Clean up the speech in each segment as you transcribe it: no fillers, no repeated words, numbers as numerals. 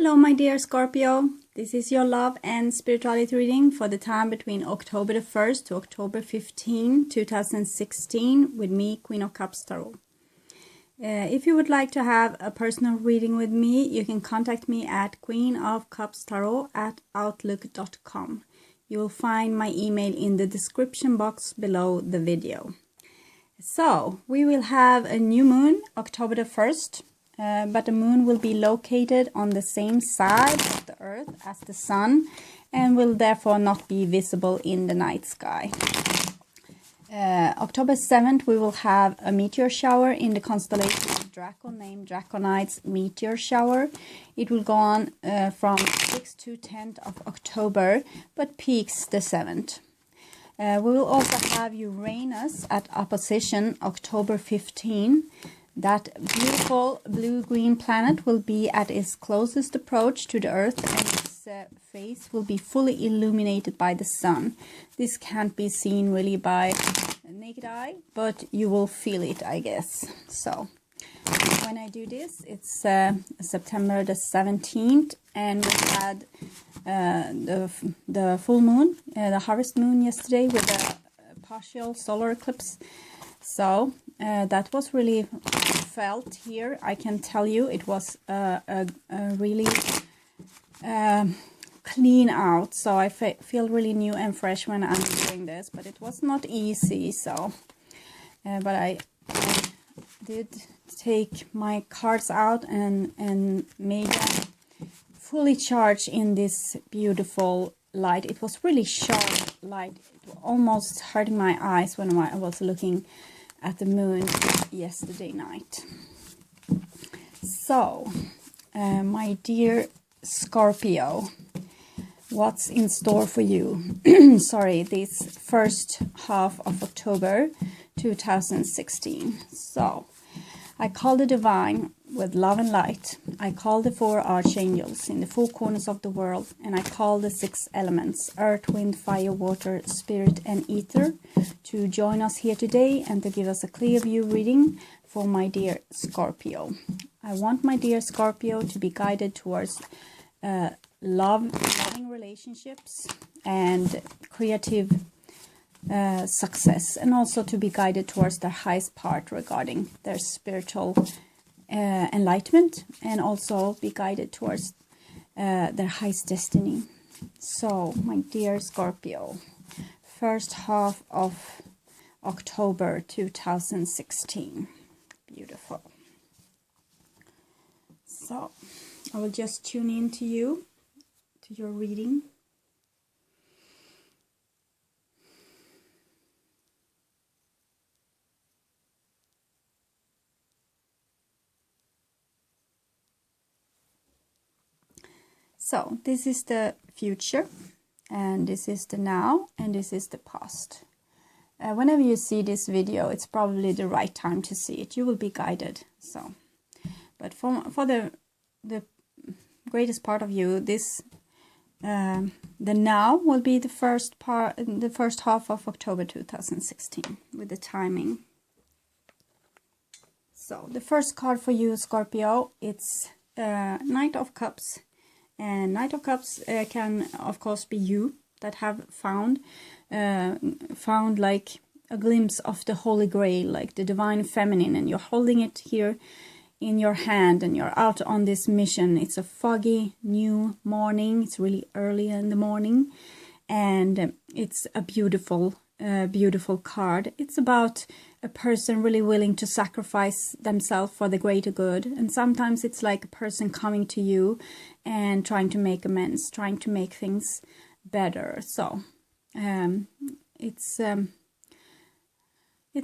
Hello my dear Scorpio, this is your love and spirituality reading for the time between October the 1st to October 15, 2016 with me, Queen of Cups Tarot. If you would like to have a personal reading with me, you can contact me at queenofcupstarot@outlook.com. You will find my email in the description box below the video. So, we will have a new moon, October the 1st. But the moon will be located on the same side of the earth as the sun and will therefore not be visible in the night sky. October 7th we will have a meteor shower in the constellation of Draco named Draconite's meteor shower. It will go on from 6th to 10th of October but peaks the 7th. We will also have Uranus at opposition October 15. That beautiful blue-green planet will be at its closest approach to the Earth and its face will be fully illuminated by the sun. This can't be seen really by naked eye, but you will feel it, I guess. So, when I do this, it's September the 17th and we had the full moon, the harvest moon yesterday with a partial solar eclipse. So, that was really felt here. I can tell you it was a really clean out. So I feel really new and fresh when I'm doing this. But it was not easy. So, but I did take my cards out and made them fully charged in this beautiful light. It was really sharp light. It was almost hurting my eyes when I was looking at the moon yesterday night. So, my dear Scorpio, what's in store for you? Sorry, this first half of October 2016. So, I call the divine with love and light. I call the 4 archangels in the 4 corners of the world, and I call the 6 elements, earth, wind, fire, water, spirit, and ether, to join us here today and to give us a clear view reading for my dear Scorpio. I want my dear Scorpio to be guided towards loving relationships and creative success, and also to be guided towards their highest part regarding their spiritual enlightenment, and also be guided towards their highest destiny. So, my dear Scorpio, first half of October 2016. Beautiful. So, I will just tune in to you, to your reading. So, this is the future, and this is the now, and this is the past. Whenever you see this video, it's probably the right time to see it. You will be guided. So, but for the greatest part of you, this the now will be the first half of October 2016 with the timing. So, the first card for you, Scorpio, it's Knight of Cups. And Knight of Cups can, of course, be you that have found like a glimpse of the Holy Grail, like the Divine Feminine, and you're holding it here in your hand and you're out on this mission. It's a foggy new morning. It's really early in the morning, and it's a beautiful card. It's about a person really willing to sacrifice themselves for the greater good, and sometimes it's like a person coming to you and trying to make amends, trying to make things better. So it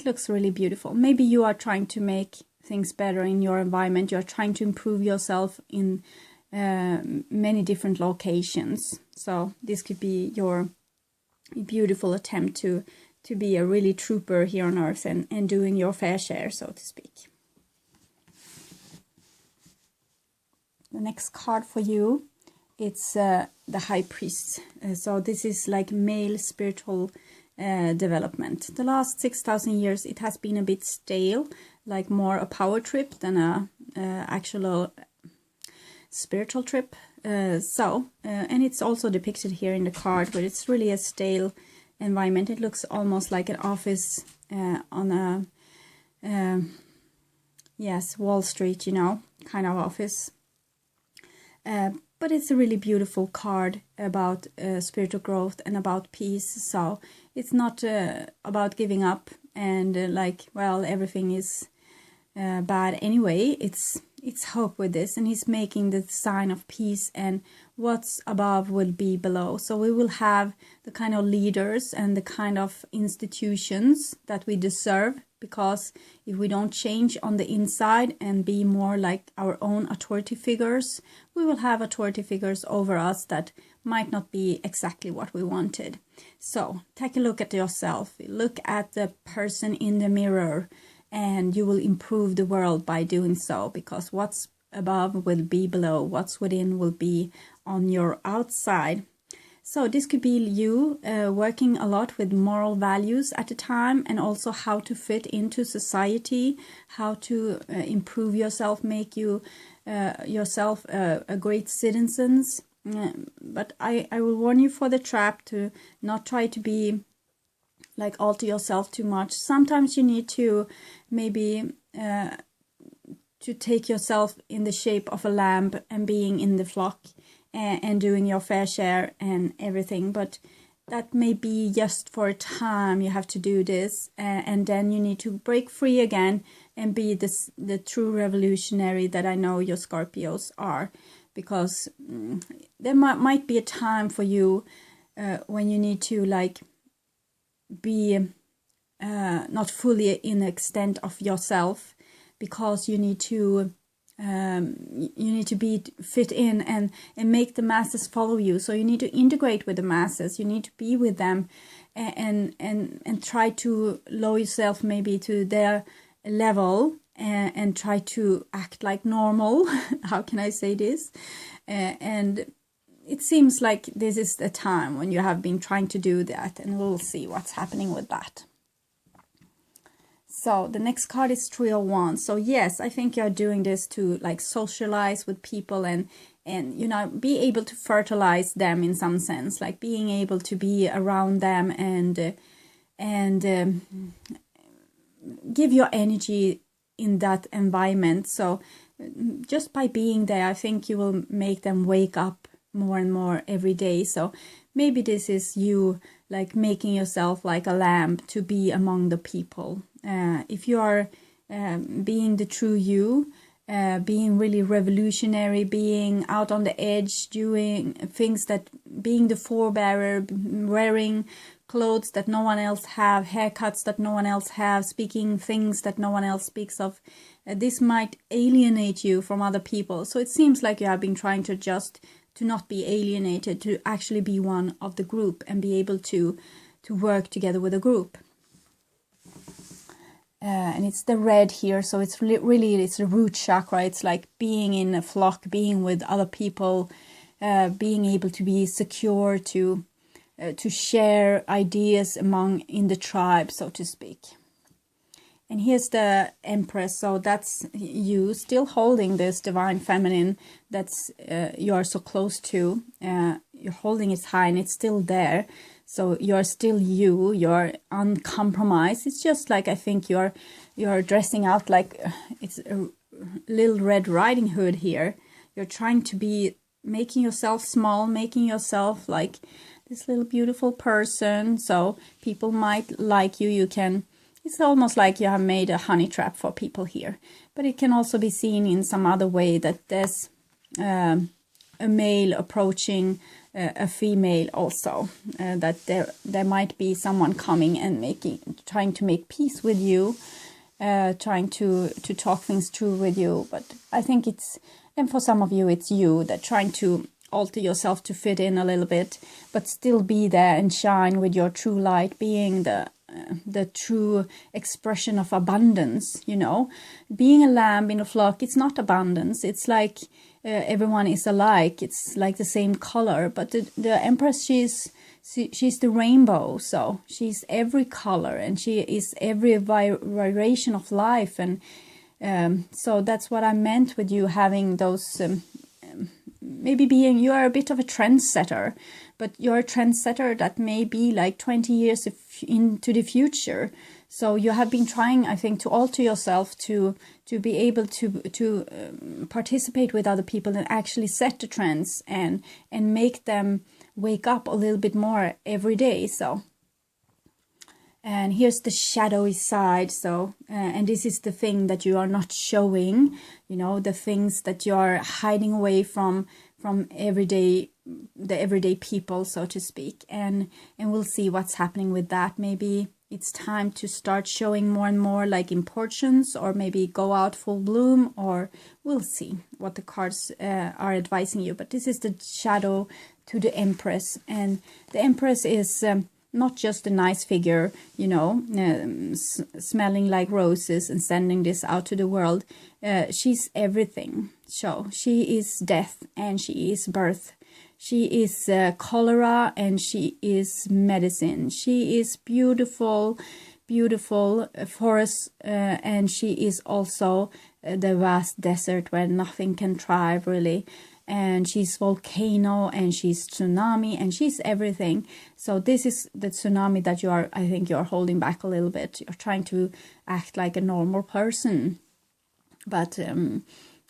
looks really beautiful. Maybe you are trying to make things better in your environment. You're trying to improve yourself in many different locations. So this could be your beautiful attempt to be a really trooper here on earth and doing your fair share, so to speak. The next card for you, it's the High Priest. So this is like male spiritual development. The last 6,000 years it has been a bit stale, like more a power trip than a actual spiritual trip. And it's also depicted here in the card, but it's really a stale environment. It looks almost like an office on a Wall Street, you know, kind of office. But it's a really beautiful card about spiritual growth and about peace. So it's not about giving up and like, well, everything is bad anyway. It's hope with this, and he's making the sign of peace, and what's above will be below. So we will have the kind of leaders and the kind of institutions that we deserve, because if we don't change on the inside and be more like our own authority figures, we will have authority figures over us that might not be exactly what we wanted. So take a look at yourself, look at the person in the mirror, and you will improve the world by doing so, because what's above will be below, what's within will be on your outside. So this could be you working a lot with moral values at the time, and also how to fit into society, how to improve yourself, make you yourself a great citizens. But I will warn you for the trap to not try to be like alter yourself too much. Sometimes you need to maybe to take yourself in the shape of a lamb and being in the flock and doing your fair share and everything, but that may be just for a time. You have to do this, and then you need to break free again and be the true revolutionary that I know your Scorpios are, because there might be a time for you when you need to like be not fully in the extent of yourself, because you need to be fit in and make the masses follow you. So you need to integrate with the masses, you need to be with them and try to lower yourself maybe to their level and try to act like normal. How can I say this? And it seems like this is the time when you have been trying to do that, and we'll see what's happening with that. So the next card is Three of Wands. So yes, I think you're doing this to like socialize with people and you know, be able to fertilize them in some sense, like being able to be around them and give your energy in that environment. So just by being there, I think you will make them wake up more and more every day. So maybe this is you like making yourself like a lamb to be among the people. If you are being the true you, being really revolutionary, being out on the edge, doing things that, being the forebearer, wearing clothes that no one else have, haircuts that no one else have, speaking things that no one else speaks of, this might alienate you from other people. So it seems like you have been trying to adjust to not be alienated, to actually be one of the group and be able to work together with a group. And it's the red here, so it's really it's the root chakra. It's like being in a flock, being with other people, being able to be secure, to share ideas in the tribe, so to speak. And here's the Empress, so that's you still holding this divine feminine that's you're so close to. You're holding it high and it's still there. So you're still you're uncompromised. It's just like, I think you're dressing out like it's a little Red Riding Hood here. You're trying to be making yourself small, making yourself like this little beautiful person. So people might like you. It's almost like you have made a honey trap for people here. But it can also be seen in some other way, that there's a male approaching a female also, that there might be someone coming and trying to make peace with you, trying to talk things through with you. But I think and for some of you, it's you that trying to alter yourself to fit in a little bit, but still be there and shine with your true light, being the true expression of abundance. You know, being a lamb in a flock, it's not abundance. It's like everyone is alike. It's like the same color. But the Empress, she's the rainbow. So she's every color, and she is every variation of life. And so that's what I meant with you having those maybe being, you are a bit of a trendsetter, but you're a trendsetter that may be like 20 years into the future. So you have been trying, I think, to alter yourself to be able to participate with other people and actually set the trends and make them wake up a little bit more every day. So, and here's the shadowy side. So, and this is the thing that you are not showing, you know, the things that you are hiding away from the everyday people, so to speak. And we'll see what's happening with that. Maybe it's time to start showing more and more like importance, or maybe go out full bloom, or we'll see what the cards are advising you. But this is the shadow to the Empress, and the Empress is not just a nice figure, you know, smelling like roses and sending this out to the world. She's everything. So she is death and she is birth. She is cholera and she is medicine. She is beautiful, beautiful forest, and she is also the vast desert where nothing can thrive really. And she's volcano and she's tsunami and she's everything. So this is the tsunami that you are, I think you're holding back a little bit. You're trying to act like a normal person, but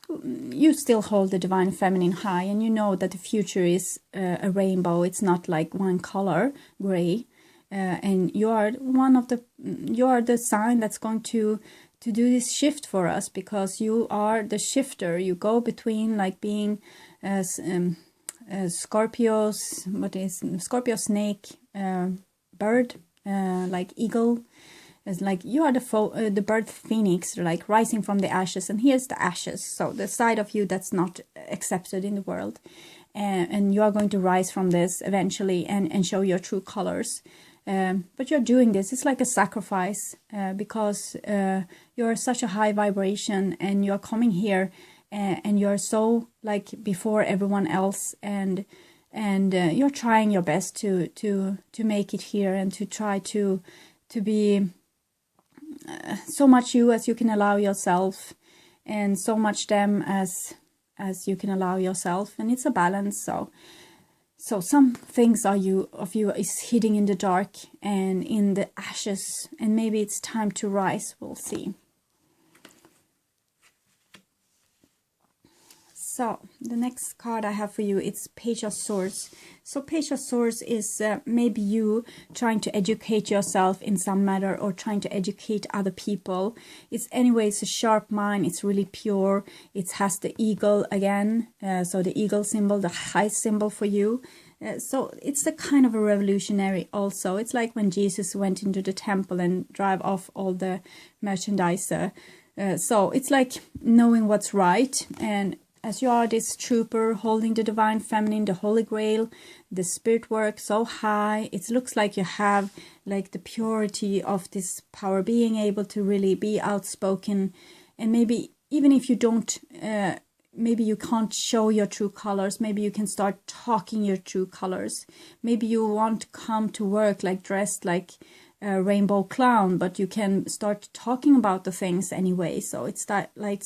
you still hold the divine feminine high, and you know that the future is a rainbow. It's not like one color, gray, and you are the sign that's going to do this shift for us, because you are the shifter. You go between like being Scorpio, snake, bird, like eagle. It's like you are the bird phoenix, like rising from the ashes, and here's the ashes. So the side of you that's not accepted in the world, and you are going to rise from this eventually and show your true colors. But you're doing this, it's like a sacrifice, because you're such a high vibration, and you're coming here, and you're so like before everyone else, and you're trying your best to make it here, and to try to be so much you as you can allow yourself, and so much them as you can allow yourself, and it's a balance. So some things of you is hiding in the dark and in the ashes, and maybe it's time to rise. We'll see. So the next card I have for you, it's Page of Swords. So Page of Swords is maybe you trying to educate yourself in some matter, or trying to educate other people. It's anyways a sharp mind. It's really pure. It has the eagle again. So the eagle symbol, the high symbol for you. So it's a kind of a revolutionary also. It's like when Jesus went into the temple and drive off all the merchandise. So it's like knowing what's right, and as you are this trooper holding the divine feminine, the holy grail, the spirit work so high, it looks like you have like the purity of this power, being able to really be outspoken, and maybe even if you don't, maybe you can't show your true colors, maybe you can start talking your true colors. Maybe you won't come to work like dressed like a rainbow clown, but you can start talking about the things anyway. So it's that like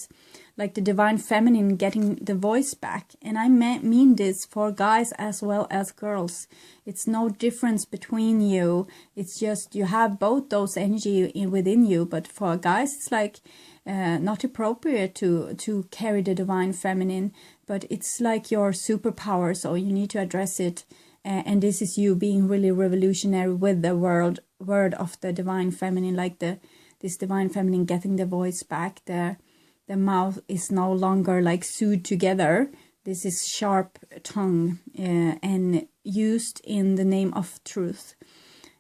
the divine feminine getting the voice back. And I mean this for guys as well as girls. It's no difference between you. It's just you have both those energy within you. But for guys, it's like not appropriate to carry the divine feminine. But it's like your superpower, so you need to address it. And this is you being really revolutionary with the word of the divine feminine, like this divine feminine getting the voice back. The mouth is no longer like sewed together. This is sharp tongue and used in the name of truth.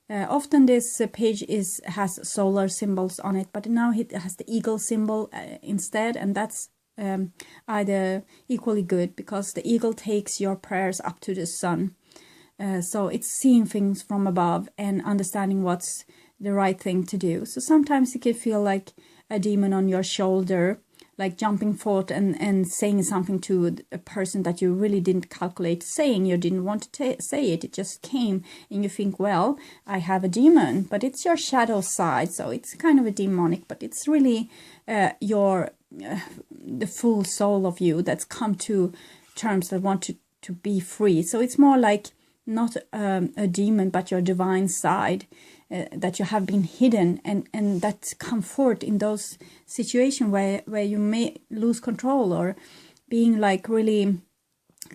Often this page has solar symbols on it, but now it has the eagle symbol instead, and that's either equally good, because the eagle takes your prayers up to the sun. So it's seeing things from above and understanding what's the right thing to do. So sometimes it can feel like a demon on your shoulder, like jumping forth and saying something to a person that you really didn't calculate saying. You didn't want to say it. It just came, and you think, well, I have a demon, but it's your shadow side. So it's kind of a demonic, but it's really the full soul of you that's come to terms, that want to be free. So it's more like not a demon, but your divine side, that you have been hidden, and that comfort in those situations where you may lose control, or being like really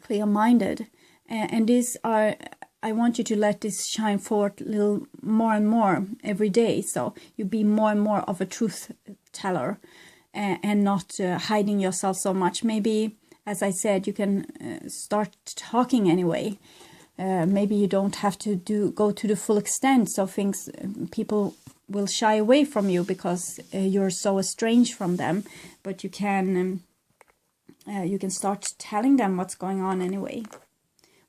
clear-minded. And these are, I want you to let this shine forth a little more and more every day, so you be more and more of a truth teller, and not hiding yourself so much. Maybe, as I said, you can start talking anyway. Maybe you don't have to go to the full extent, so people will shy away from you because you're so estranged from them. But you can start telling them what's going on anyway,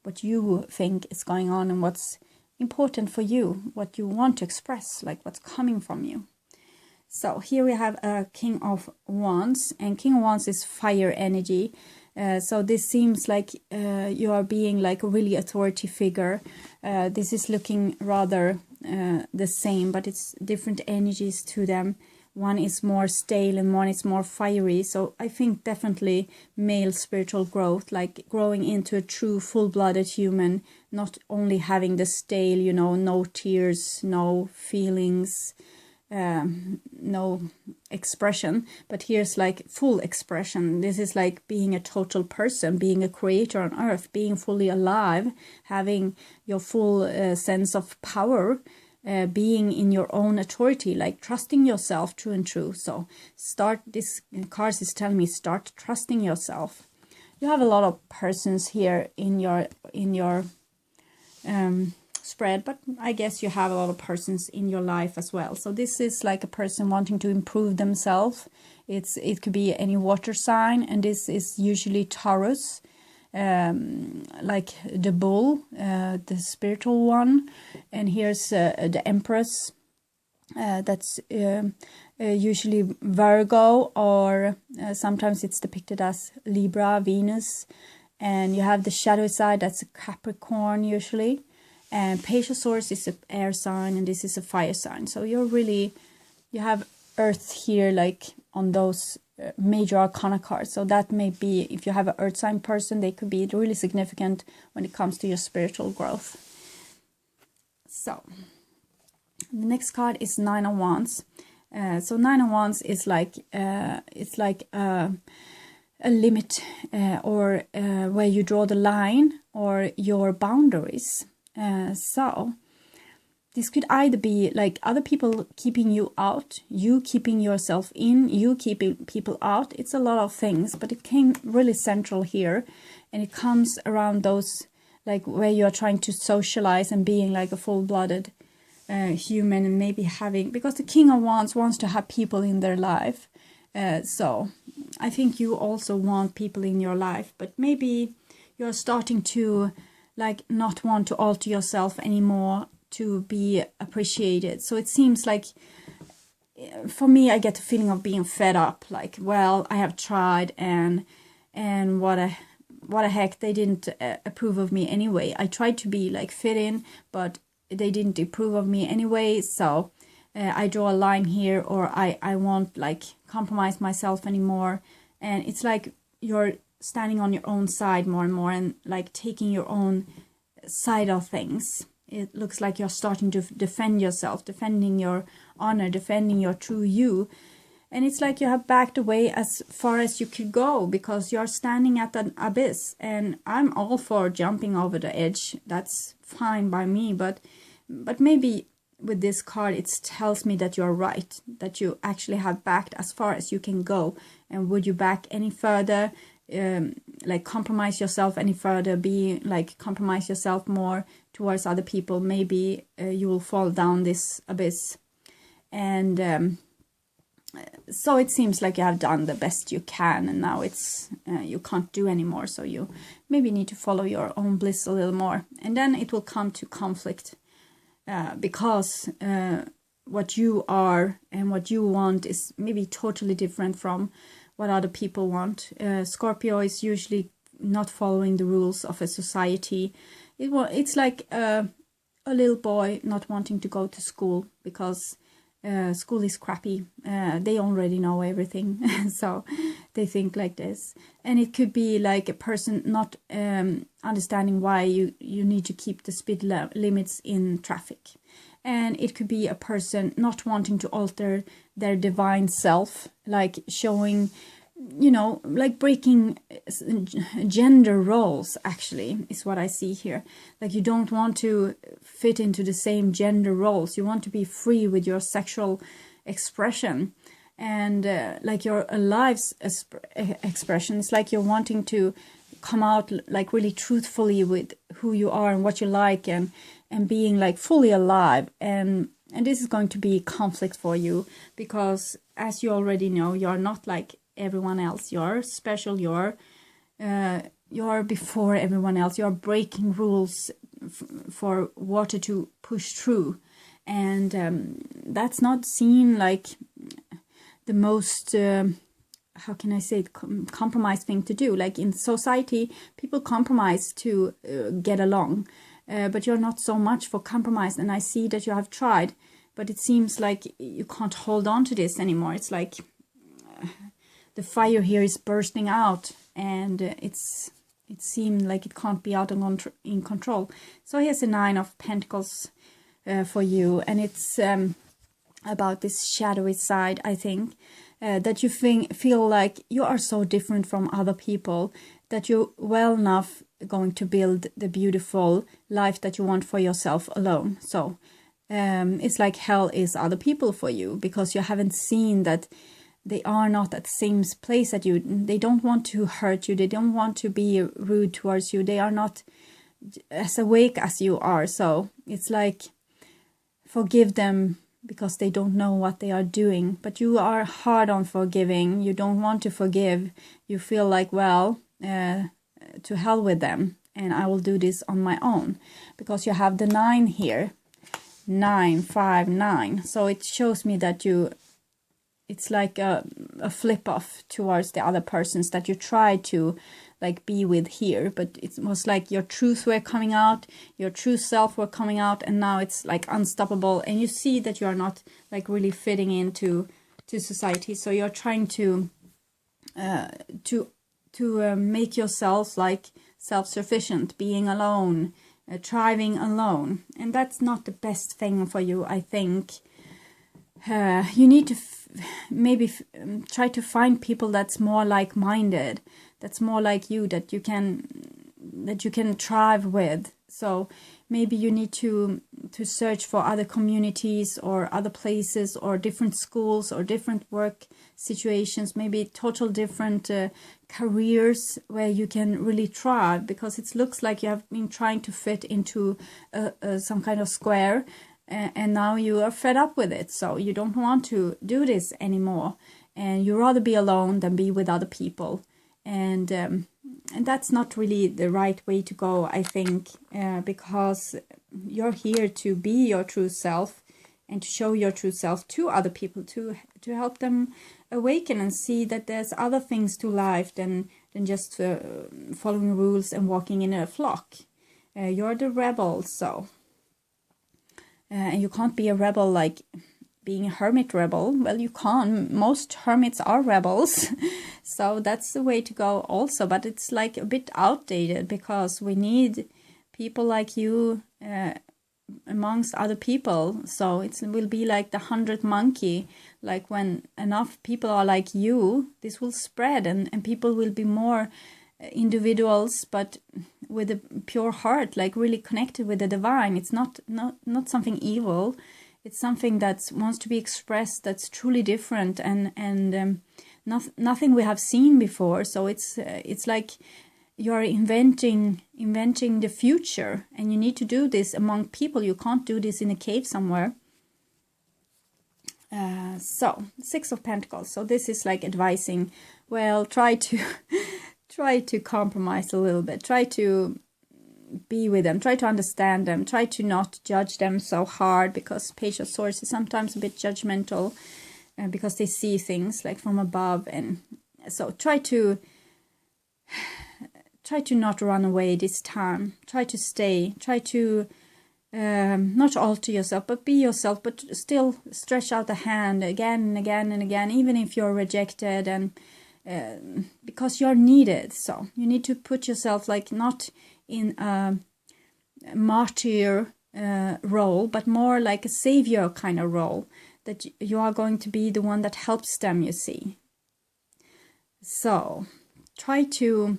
what you think is going on, and what's important for you, what you want to express, like what's coming from you. So here we have a King of Wands, and King of Wands is fire energy. So this seems like you are being like a really authority figure. This is looking rather the same, but it's different energies to them. One is more stale and one is more fiery. So I think definitely male spiritual growth, like growing into a true full-blooded human, not only having the stale, you know, no tears, no feelings, no expression, but here's like full expression. This is like being a total person, being a creator on earth, being fully alive, having your full sense of power, being in your own authority, like trusting yourself true and true. So this card is telling me, start trusting yourself. You have a lot of persons here in your spread, but I guess you have a lot of persons in your life as well. So this is like a person wanting to improve themselves. It could be any water sign, and this is usually Taurus, like the bull, the spiritual one. And here's the Empress, that's usually Virgo, or sometimes it's depicted as Libra, Venus. And you have the shadowy side, that's a Capricorn usually. And Page-of-Swords is an air sign, and this is a fire sign. So you have Earth here, like on those major arcana cards. So that may be, if you have an Earth sign person, they could be really significant when it comes to your spiritual growth. So the next card is Nine of Wands. So Nine of Wands is like it's like a limit, or where you draw the line, or your boundaries. So this could either be like other people keeping you out, you keeping yourself in, you keeping people out. It's a lot of things, but it came really central here, and it comes around those, like where you are trying to socialize and being like a full-blooded human, and maybe having, because the King of Wands wants to have people in their life. So I think you also want people in your life, but maybe you're starting to like not want to alter yourself anymore to be appreciated. So it seems like, for me, I get the feeling of being fed up, like, well, I have tried, and what a heck, they didn't approve of me anyway. I tried to be like fit in, but they didn't approve of me anyway. So I draw a line here, or I won't like compromise myself anymore. And it's like you're standing on your own side more and more, and like taking your own side of things. It looks like you're starting to defend yourself, defending your honor, defending your true you. And it's like you have backed away as far as you could go, because you're standing at an abyss. And I'm all for jumping over the edge. That's fine by me. But maybe with this card, it tells me that you're right, that you actually have backed as far as you can go. And would you back any further? Like compromise yourself any further, be like compromise yourself more towards other people, maybe you will fall down this abyss. And so it seems like you have done the best you can, and now it's you can't do anymore, so you maybe need to follow your own bliss a little more. And then it will come to conflict, because what you are and what you want is maybe totally different from what other people want. Scorpio is usually not following the rules of a society. It's like a little boy not wanting to go to school because school is crappy. They already know everything, so they think like this. And it could be like a person not understanding why you need to keep the speed limits in traffic. And it could be a person not wanting to alter their divine self, like showing, you know, like breaking gender roles, actually, is what I see here. Like you don't want to fit into the same gender roles. You want to be free with your sexual expression. And like your life's expression. It's like you're wanting to come out like really truthfully with who you are and what you like, and being like fully alive. And this is going to be conflict for you, because as you already know, you're not like everyone else. You're special. You're before everyone else. You're breaking rules for water to push through, and that's not seen like the most how can I say it, compromise thing to do. Like in society, people compromise to get along, but you're not so much for compromise. And I see that you have tried, but it seems like you can't hold on to this anymore. It's like the fire here is bursting out, and it seemed like it can't be out in control. So here's the 9 of Pentacles for you, and it's about this shadowy side, I think, that you feel like you are so different from other people, that you're well enough going to build the beautiful life that you want for yourself alone. So it's like hell is other people for you, because you haven't seen that they are not at the same place that you. They don't want to hurt you. They don't want to be rude towards you. They are not as awake as you are. So it's like, forgive them, because they don't know what they are doing. But you are hard on forgiving. You don't want to forgive. You feel like, well, to hell with them, and I will do this on my own, because you have the 9 here. 9, 5, 9. So it shows me that it's like a flip off towards the other persons that you try to like be with here, but it was like your truth were coming out, your true self were coming out, and now it's like unstoppable, and you see that you are not like really fitting into society. So you're trying to make yourself like self-sufficient, being alone, thriving alone, and that's not the best thing for you, I think. You need to maybe try to find people that's more like-minded, that's more like you, that you can thrive with. So maybe you need to search for other communities or other places or different schools or different work situations, maybe total different careers where you can really thrive, because it looks like you have been trying to fit into some kind of square, and now you are fed up with it. So you don't want to do this anymore, and you rather be alone than be with other people. And that's not really the right way to go, I think, because you're here to be your true self and to show your true self to other people, to help them awaken and see that there's other things to life than just following rules and walking in a flock. You're the rebel, so and you can't be a rebel like being a hermit rebel. Well, you can't. Most hermits are rebels. So that's the way to go also. But it's like a bit outdated, because we need people like you amongst other people. So it will be like the 100 monkey. Like when enough people are like you, this will spread, and people will be more individuals, but with a pure heart, like really connected with the divine. It's not something evil. It's something that wants to be expressed, that's truly different, and nothing we have seen before. So it's like you're inventing the future, and you need to do this among people. You can't do this in a cave somewhere. So 6 of Pentacles. So this is like advising, well, try to compromise a little bit. Try to be with them, try to understand them, try to not judge them so hard, because Page of Swords is sometimes a bit judgmental, because they see things like from above. And so try to not run away this time. Try to stay, try to not alter yourself, but be yourself, but still stretch out the hand again and again and again, even if you're rejected, and because you're needed. So you need to put yourself like not in a martyr role, but more like a savior kind of role, that you are going to be the one that helps them, you see. So try to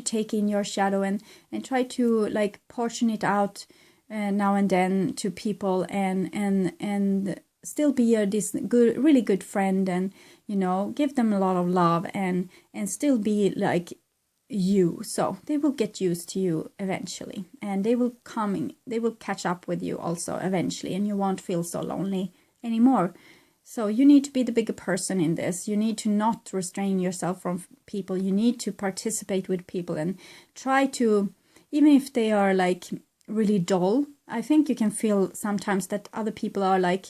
take in your shadow and try to like portion it out now and then to people, and still be this really good friend, and you know, give them a lot of love, and still be like you. So they will get used to you eventually, and they will catch up with you also eventually, and you won't feel so lonely anymore. So you need to be the bigger person in this. You need to not restrain yourself from people. You need to participate with people and try to, even if they are like really dull. I think you can feel sometimes that other people are like,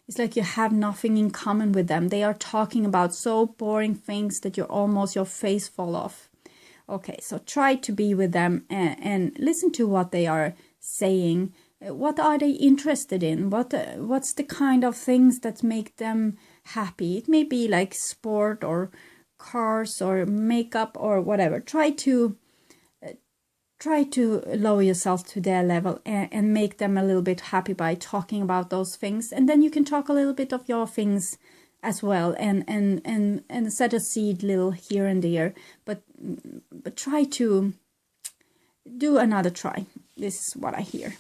it's like you have nothing in common with them. They are talking about so boring things that your face fall off. Okay, so try to be with them and listen to what they are saying. What are they interested in? What's the kind of things that make them happy? It may be like sport or cars or makeup or whatever. Try to lower yourself to their level and make them a little bit happy by talking about those things, and then you can talk a little bit of your things as well, and set a seed little here and there, but try to do another try. This is what I hear.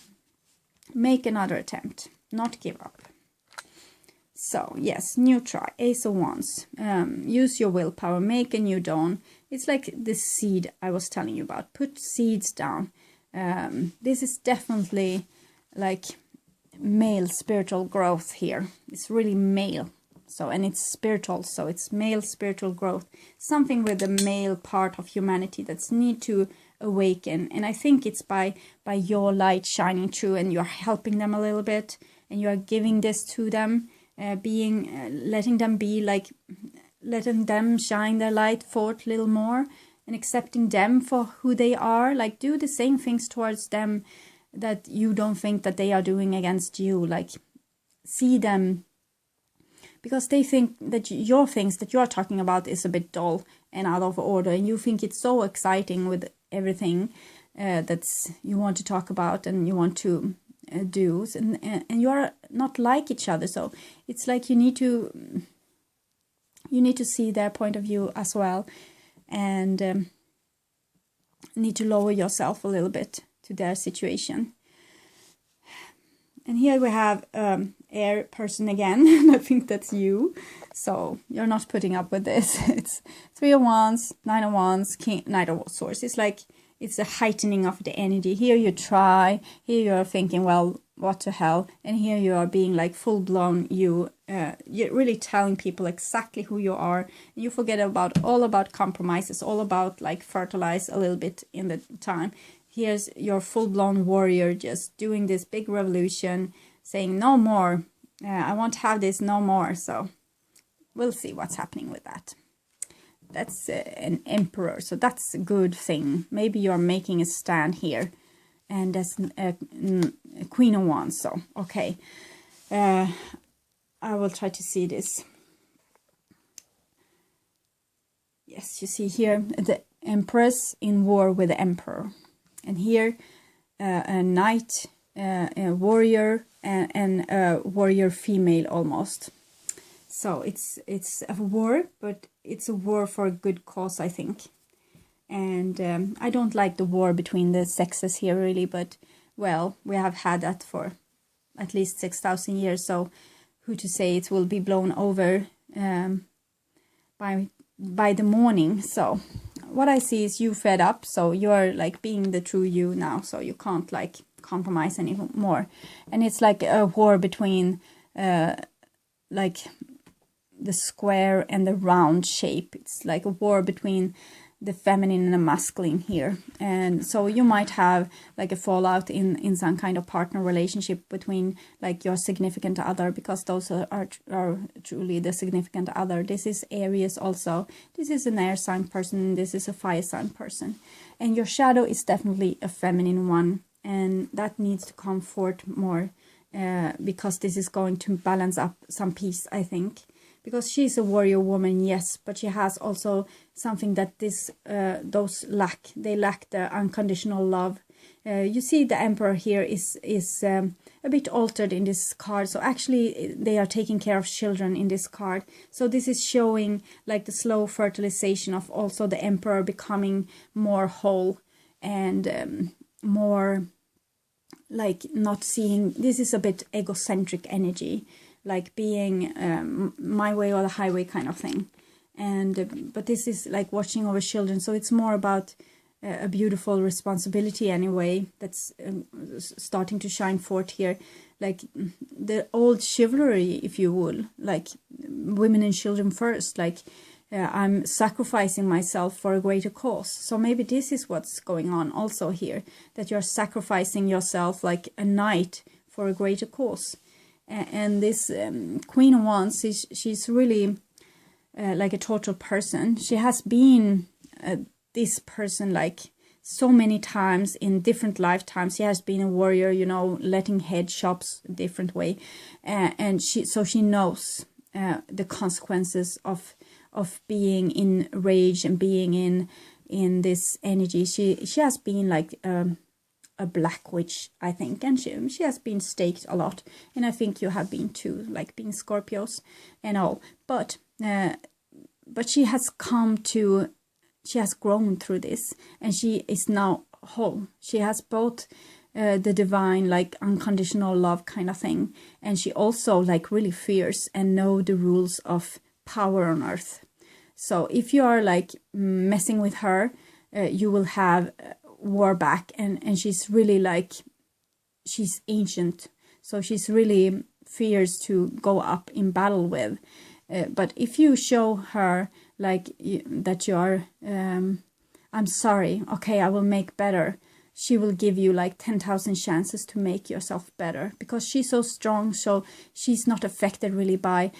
Make another attempt, not give up. So yes, new try, Ace of Wands. Use your willpower, make a new dawn. It's like this seed I was telling you about. Put seeds down. This is definitely like male spiritual growth here. It's really male. So, and it's spiritual, so it's male spiritual growth. Something with the male part of humanity that's need to awaken. And I think it's by your light shining through, and you're helping them a little bit, and you are giving this to them, letting them be like, letting them shine their light forth a little more, and accepting them for who they are. Like, do the same things towards them that you don't think that they are doing against you. Like, see them, because they think that your things that you are talking about is a bit dull and out of order, and you think it's so exciting with everything that's you want to talk about and you want to do, and you are not like each other. So it's like you need to see their point of view as well, and need to lower yourself a little bit to their situation. And here we have air person again. I think that's you. So you're not putting up with this. It's 3 of Wands, 9 of Wands, Knight of Swords. It's like it's a heightening of the energy. Here you try. Here you are thinking, well, what the hell? And here you are being like full blown you. You're really telling people exactly who you are. And you forget all about compromises. All about like fertilize a little bit in the time. Here's your full-blown warrior just doing this big revolution, saying no more, I won't have this no more. So we'll see what's happening with that. That's an emperor, so that's a good thing. Maybe you're making a stand here. And that's a Queen of Wands, so okay. I will try to see this. Yes, you see here the Empress in war with the Emperor. And here, a knight, a warrior, and a warrior female almost. So it's a war, but it's a war for a good cause, I think. And I don't like the war between the sexes here, really. But, well, we have had that for at least 6,000 years. So who to say it will be blown over by the morning. So what I see is you fed up, so you're like being the true you now, so you can't like compromise anymore. And it's like a war between like the square and the round shape. It's like a war between the feminine and the masculine here. And so you might have like a fallout in some kind of partner relationship between like your significant other, because those are truly the significant other. This is Aries also. This is an air sign person. This is a fire sign person. And your shadow is definitely a feminine one. And that needs to come forth more because this is going to balance up some peace, I think. because she's a warrior woman, yes, but she has also something that those lack. They lack the unconditional love. You see the Emperor here is a bit altered in this card. So actually they are taking care of children in this card. So this is showing like the slow fertilization of also the Emperor becoming more whole and more like not seeing. This is a bit egocentric energy, like being my way or the highway kind of thing. And but this is like watching over children. So it's more about a beautiful responsibility anyway that's starting to shine forth here, like the old chivalry, if you will, like women and children first, like I'm sacrificing myself for a greater cause. So maybe this is what's going on also here, that you're sacrificing yourself like a knight for a greater cause. And this Queen of Wands, she's really like a total person. She has been this person like so many times in different lifetimes. She has been a warrior, you know, letting head chops a different way, and she knows the consequences of being in rage and being in this energy. She has been like a black witch, I think, and she has been staked a lot, and I think you have been too, like being Scorpios and all. But she has she has grown through this, and she is now whole. She has both the divine, like unconditional love kind of thing, and she also like really fierce and know the rules of power on earth. So if you are like messing with her, you will have war back, and she's really like, she's ancient, so she's really fierce to go up in battle with. But if you show her like that you are, I'm sorry, okay, I will make better, she will give you like 10,000 chances to make yourself better, because she's so strong. So she's not affected really by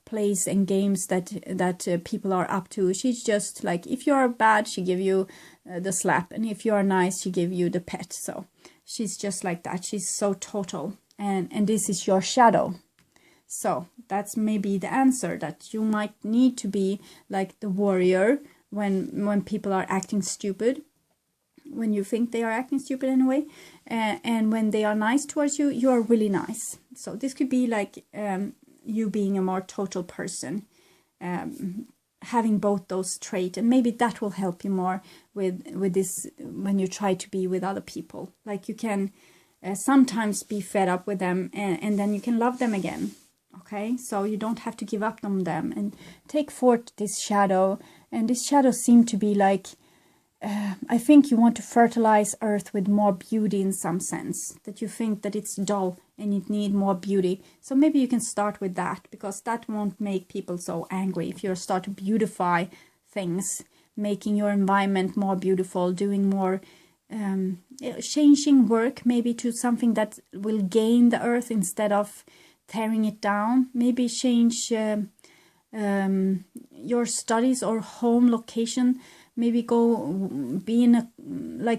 plays and games that people are up to. She's just like, if you are bad, she give you the slap, and if you are nice, she give you the pet. So she's just like that. She's so total, and this is your shadow. So that's maybe the answer, that you might need to be like the warrior when people are acting stupid, when you think they are acting stupid anyway, and when they are nice towards you, you are really nice. So this could be like you being a more total person, having both those traits, and maybe that will help you more with this when you try to be with other people. Like you can sometimes be fed up with them, and then you can love them again. Okay, so you don't have to give up on them, and take forth this shadow. And this shadow seemed to be like, I think you want to fertilize earth with more beauty in some sense, that you think that it's dull and it need more beauty. So maybe you can start with that, because that won't make people so angry. If you start to beautify things, making your environment more beautiful, doing more, changing work maybe to something that will gain the earth instead of tearing it down. Maybe change your studies or home location. Maybe go be in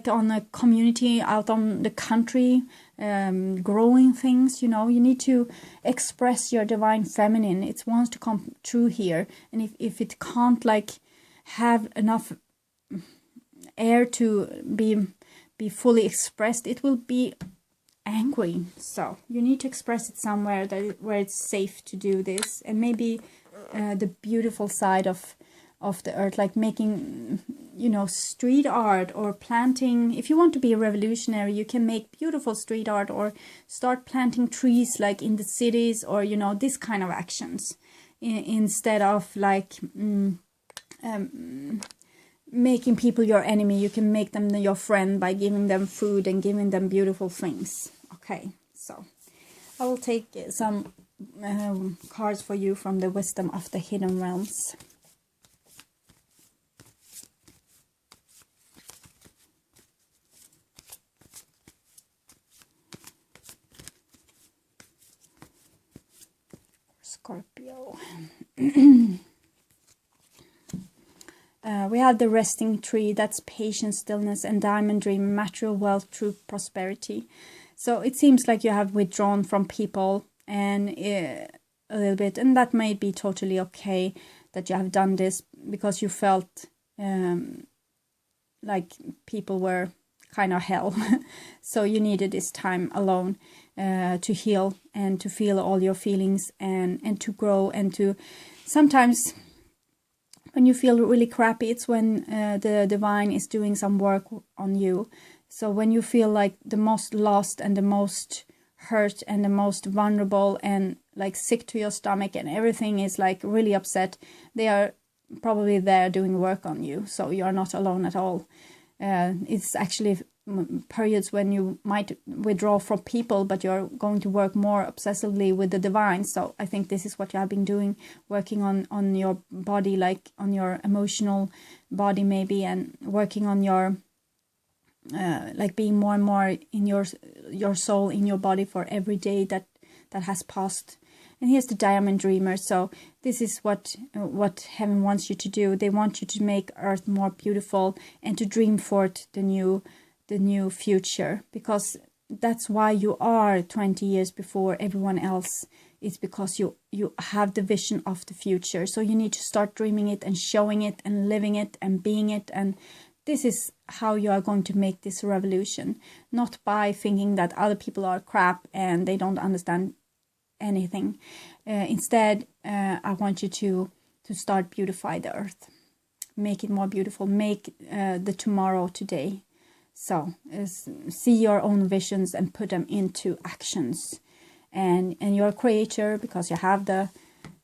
on a community out on the country, growing things. You know, you need to express your divine feminine. It wants to come true here, and if it can't like have enough air to be fully expressed, it will be angry. So you need to express it somewhere where it's safe to do this. And maybe the beautiful side of the earth, like making, you know, street art or planting. If you want to be a revolutionary, you can make beautiful street art or start planting trees like in the cities, or, you know, this kind of actions, instead of like making people your enemy. You can make them your friend by giving them food and giving them beautiful things. Okay, so I will take some cards for you from the Wisdom of the Hidden Realms. Scorpio. We have the resting tree, that's patience, stillness, and diamond dream, material wealth, true prosperity. So it seems like you have withdrawn from people, and a little bit, and that may be totally okay that you have done this because you felt like people were kind of hell. So you needed this time alone to heal and to feel all your feelings and to grow, and to sometimes when you feel really crappy, it's when the divine is doing some work on you. So when you feel like the most lost and the most hurt and the most vulnerable and like sick to your stomach and everything is like really upset, they are probably there doing work on you. So you are not alone at all. It's actually periods when you might withdraw from people, but you're going to work more obsessively with the divine. So I think this is what you have been doing, working on your body, like on your emotional body maybe, and working on your like being more and more in your soul, in your body for every day that has passed. And here's the Diamond Dreamer. So this is what heaven wants you to do. They want you to make Earth more beautiful and to dream forth the new future, because that's why you are 20 years before everyone else. It's because you have the vision of the future. So you need to start dreaming it and showing it and living it and being it. And this is how you are going to make this revolution, not by thinking that other people are crap and they don't understand anything. Instead, I want you to start beautify the earth, make it more beautiful, make the tomorrow today. So see your own visions and put them into actions. And you're a creator because you have the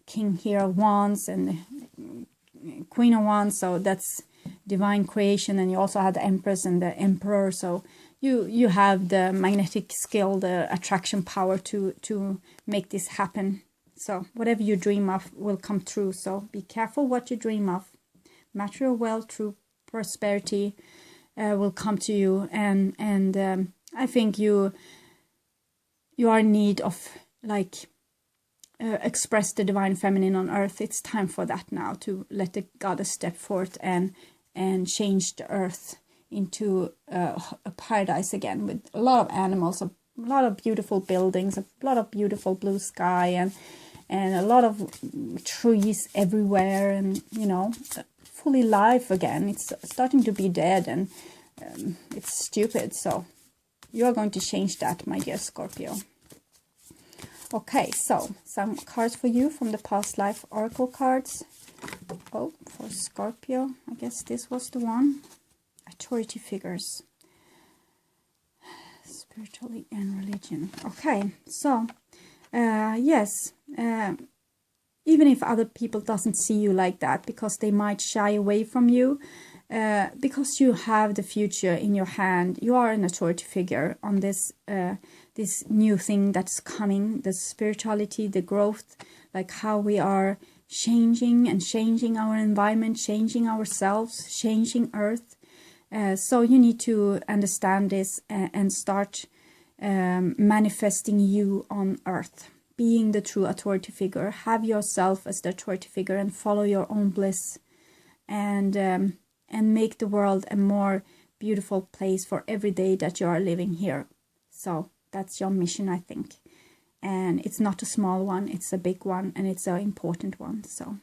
King here of Wands and the Queen of Wands. So that's divine creation. And you also have the Empress and the Emperor. So you have the magnetic skill, the attraction power to make this happen. So whatever you dream of will come true. So be careful what you dream of. Material wealth, true prosperity will come to you. And I think you are in need of like express the divine feminine on earth. It's time for that now, to let the goddess step forth and change the earth into a paradise again, with a lot of animals, a lot of beautiful buildings, a lot of beautiful blue sky, and a lot of trees everywhere, and fully live again. It's starting to be dead, and it's stupid. So you are going to change that, my dear Scorpio. Okay, so some cards for you from the past life oracle cards. Oh, for Scorpio, I guess this was the one. Authority figures, spiritually and religion. Okay, so yes, even if other people doesn't see you like that, because they might shy away from you, because you have the future in your hand. You are an authority figure on this this new thing that's coming, the spirituality, the growth, like how we are changing our environment, changing ourselves, changing Earth. So you need to understand this and start manifesting you on Earth, being the true authority figure. Have yourself as the authority figure and follow your own bliss, and make the world a more beautiful place for every day that you are living here. So that's your mission, I think. And it's not a small one, it's a big one, and it's an important one. So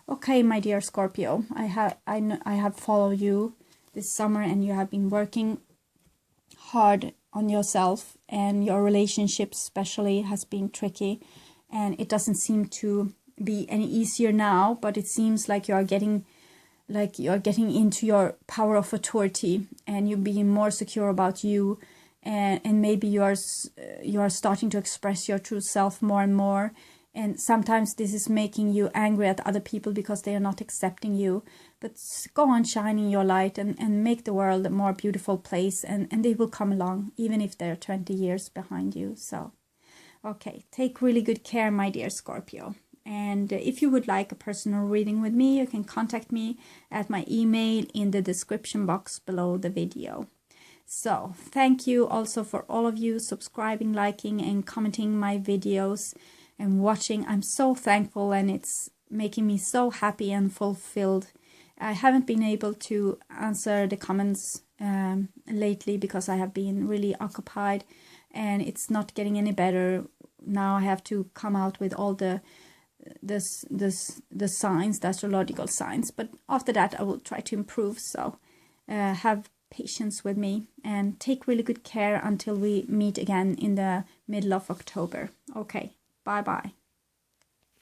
okay, my dear Scorpio, I have followed you this summer, and you have been working hard on yourself, and your relationship especially has been tricky, and it doesn't seem to be any easier now, but it seems like you're getting into your power of authority, and you're being more secure about you, and maybe you are starting to express your true self more and more. And sometimes this is making you angry at other people because they are not accepting you. But go on shining your light and make the world a more beautiful place. And they will come along, even if they're 20 years behind you. So, okay, take really good care, my dear Scorpio. And if you would like a personal reading with me, you can contact me at my email in the description box below the video. So, thank you also for all of you subscribing, liking, and commenting my videos and watching. I'm so thankful, and it's making me so happy and fulfilled. I haven't been able to answer the comments lately because I have been really occupied, and it's not getting any better now I have to come out with all the signs, the astrological signs. But after that, I will try to improve. So have patience with me and take really good care until we meet again in the middle of October. Okay, bye bye.